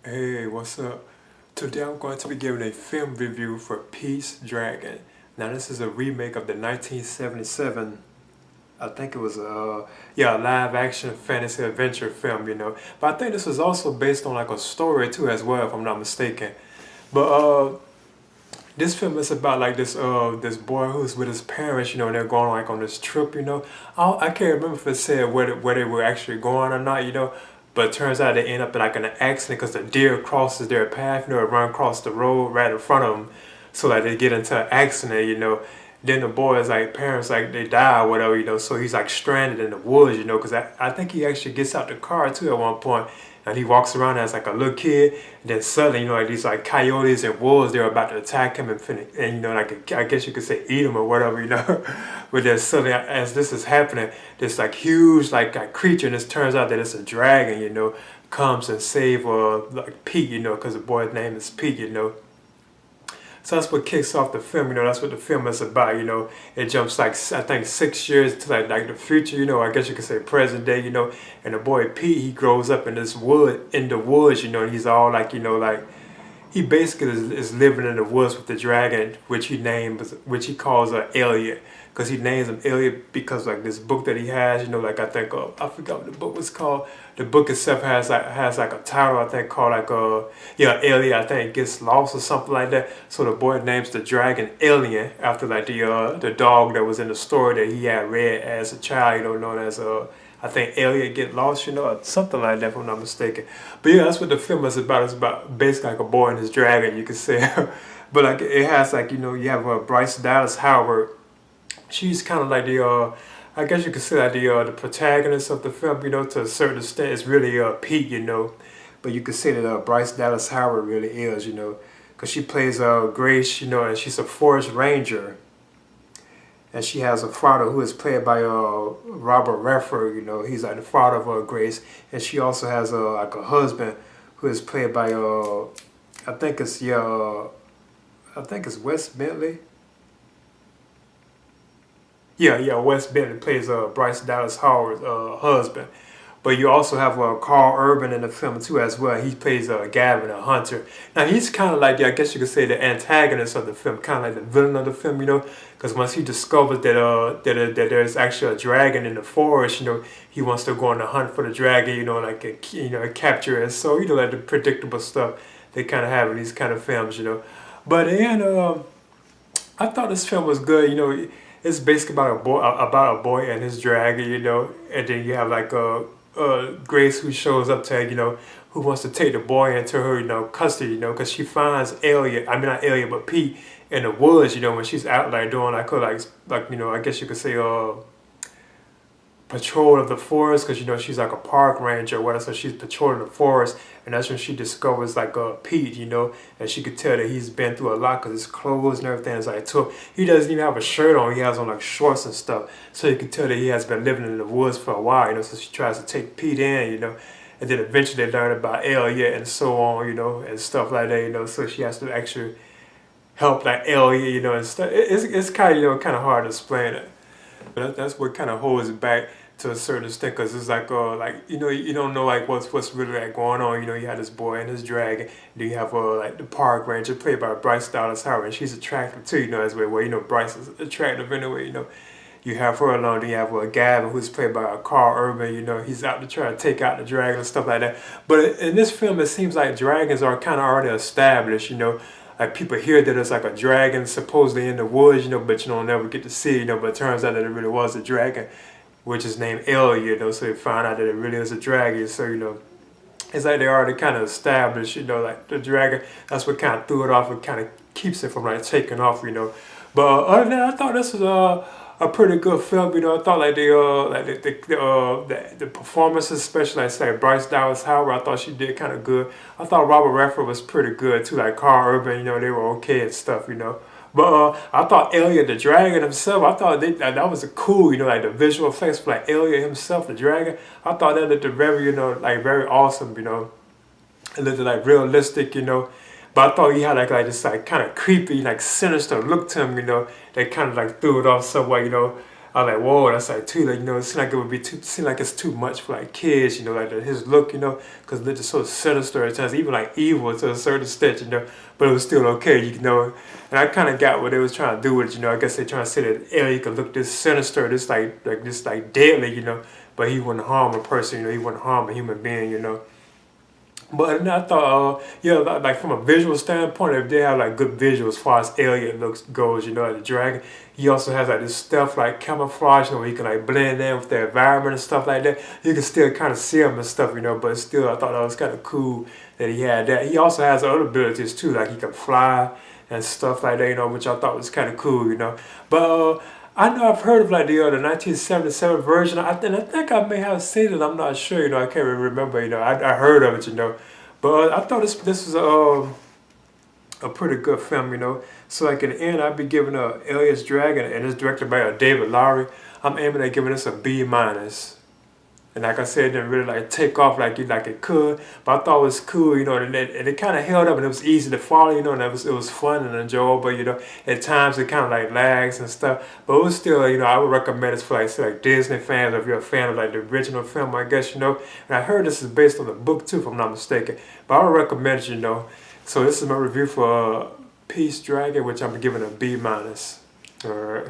Hey, what's up? Today I'm going to be giving a film review for Peace Dragon. Now this is a remake of the 1977, I think it was a live action fantasy adventure film. But I think this was also based on like a story too as well, if I'm not mistaken. But this film is about like this boy who's with his parents, and they're going like on this trip. I can't remember if it said where they were actually going or not. But it turns out they end up in like an accident because the deer crosses their path, run across the road right in front of them. So like they get into an accident. Then the boy's like parents like they die or whatever. So he's like stranded in the woods, because I think he actually gets out the car too at one point, and he walks around as like a little kid. And then suddenly, like these like coyotes and wolves, they're about to attack him and like I guess you could say eat him or whatever. But then suddenly, as this is happening, this like huge like creature, and it turns out that it's a dragon, comes and save like Pete, because the boy's name is Pete. So that's what kicks off the film. That's what the film is about. It jumps like I think 6 years to like the future. I guess you could say present day. And the boy Pete, he grows up in the woods. And he's all like he basically is living in the woods with the dragon, which he calls Elliot, because he names him Elliot because like this book that he has, like I think I forgot what the book was called. The book itself has like a title I think called Elliot I think gets lost or something like that. So the boy names the dragon Alien after like the dog that was in the story that he had read as a child, known as I think Elliot get lost, or something like that if I'm not mistaken. But yeah, that's what the film is about. It's about basically like a boy and his dragon, you could say. But like it has you have Bryce Dallas Howard. She's kind of like I guess you could say like the protagonist of the film, to a certain extent. It's really Pete. But you could say that Bryce Dallas Howard really is, because she plays Grace, and she's a forest ranger. And she has a father who is played by Robert Redford. He's like the father of Grace. And she also has like a husband who is played by I think it's Wes Bentley. Yeah, Wes Bentley plays Bryce Dallas Howard's husband. But you also have Carl Urban in the film too as well. He plays Gavin, a hunter. Now he's kind of like I guess you could say the antagonist of the film, kind of like the villain of the film. Because once he discovers that there's actually a dragon in the forest, he wants to go on the hunt for the dragon, capture it. So like the predictable stuff they kind of have in these kind of films. But then I thought this film was good. It's basically about a boy and his dragon. And then you have like Grace who shows up to who wants to take the boy into her custody, because she finds Elliot. I mean not Elliot, but Pete in the woods. When she's out like doing like her I guess you could say patrol of the forest, because she's like a park ranger or whatever, so she's patrolling the forest, and that's when she discovers like Pete, and she could tell that he's been through a lot because his clothes and everything is like tough. He doesn't even have a shirt on, he has on like shorts and stuff, so you can tell that he has been living in the woods for a while, so she tries to take Pete in, and then eventually they learn about Elliot and so on, and stuff like that, so she has to actually help like Elliot, and stuff. It's kind of kind of hard to explain it. But that's what kind of holds it back to a certain extent, because it's like you don't know like what's really like going on. You have this boy and his dragon. Then you have like the park ranger played by Bryce Dallas Howard, and she's attractive too. As well. Bryce is attractive anyway. You have her alone. Then you have Gavin, who's played by Carl Urban. He's out to try to take out the dragon and stuff like that. But in this film, it seems like dragons are kind of already established. Like people hear that it's like a dragon supposedly in the woods, but you don't never get to see, but it turns out that it really was a dragon, which is named Elliot, so they find out that it really is a dragon. So, it's like they already kind of established, like the dragon. That's what kind of threw it off and kind of keeps it from like taking off. But other than that, I thought this was a pretty good film. I thought like the performances, especially like say Bryce Dallas Howard, I thought she did kind of good. I thought Robert Redford was pretty good too, like Carl Urban, they were okay and stuff. But I thought Elliot the dragon himself, I thought that was a cool, like the visual effects for like Elliot himself, the dragon. I thought that looked very, like very awesome. It looked like realistic. But I thought he had like this like kind of creepy, like sinister look to him, that kind of like threw it off somewhat. I was like, whoa, that's like too, like, you know, it seemed like it would be too, seem like it's too much for like kids, you know, like his look, you know, because it's just so sinister at times, even like evil to a certain extent, you know, but it was still okay, you know. And I kind of got what they was trying to do with it, you know. I guess they trying to say that alien could look this sinister, this like this like deadly, you know, but he wouldn't harm a person, you know, he wouldn't harm a human being, you know. But I thought, yeah, like from a visual standpoint, if they have like good visuals as far as alien looks goes, you know, like the dragon, he also has like this stuff like camouflage, you know, where he can like blend in with the environment and stuff like that. You can still kind of see him and stuff, you know, but still, I thought that was kind of cool that he had that. He also has other abilities too, like he can fly and stuff like that, you know, which I thought was kind of cool, you know. But I know I've heard of like the 1977 version. I think I may have seen it. I'm not sure. You know, I can't really remember. You know, I heard of it. You know, but I thought this was a pretty good film. You know, so like in the end, I'd be giving Alias Dragon, and it's directed by David Lowery. I'm aiming at giving this a B minus. And like I said, it didn't really like take off like it could, but I thought it was cool, you know, and it kind of held up, and it was easy to follow, you know, and it was fun and enjoyable, you know. At times it kind of like lags and stuff, but it was still, you know, I would recommend it for like say like Disney fans, or if you're a fan of like the original film, I guess, you know. And I heard this is based on the book too, if I'm not mistaken. But I would recommend it, you know. So this is my review for Peace Dragon, which I'm giving a B minus. All right.